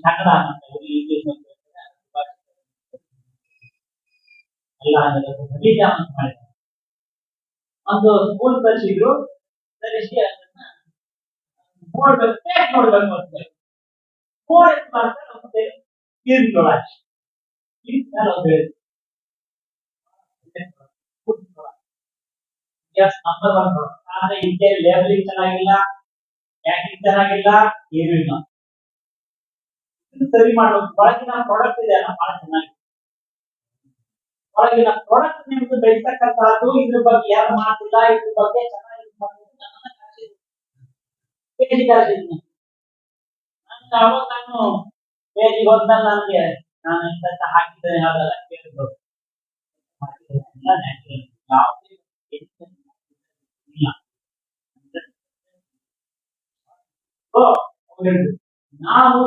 ಕನ್ನಡ ಮಾತಾಡೋದು ಇಂಗ್ಲಿಷ್ ಎಲ್ಲ ನಿಜ ಅಂತ ಮಾಡಿದ್ದಾರೆ. ಒಂದು ಸ್ಕೂಲ್ ಕಳಿಸಿದ್ರು ಸರಿಸಿ ಅದನ್ನ ನೋಡ್ಬೇಕು ಟೇಸ್ಟ್ ನೋಡ್ಬೇಕು ಅಂತ ನೋಡಿ ಮಾಡ್ತಾರೆ. ಮತ್ತೆ ತೀರ್ಕೊಳ್ಳಿ ನಂಬರ್ ಒನ್ ಆದ್ರೆ ಇದಕ್ಕೆ ಲೇಬಲಿಂಗ್ ಚೆನ್ನಾಗಿಲ್ಲ, ಪ್ಯಾಕಿಂಗ್ ಚೆನ್ನಾಗಿಲ್ಲ, ಏನೂ ಇಲ್ಲ. ಸರಿ ಮಾಡಬೇಕು. ಒಳಗಿನ ಪ್ರಾಡಕ್ಟ್ ಇದೆ ಅಲ್ಲ ಬಹಳ ಚೆನ್ನಾಗಿದೆ. ಒಳಗಿನ ಪ್ರಾಡಕ್ಟ್ ನಿಮ್ಗೆ ಬೆಳೆಸಕ್ಕಂತಹದ್ದು ಇದ್ರ ಬಗ್ಗೆ ಯಾರು ಮಾಡ್ತಿಲ್ಲ, ಇದ್ರ ಬಗ್ಗೆ ಚೆನ್ನಾಗಿ ನಾನು ಪೇಜಿಗೆ ಹೋದ್ಮೇಲೆ ನನಗೆ ನಾನು ಇಂಥ ಹಾಕಿದ್ದೇನೆ ಅದೆಲ್ಲ ಕೇಳಿದ್ರು. ಯಾವುದೇ ನಾವು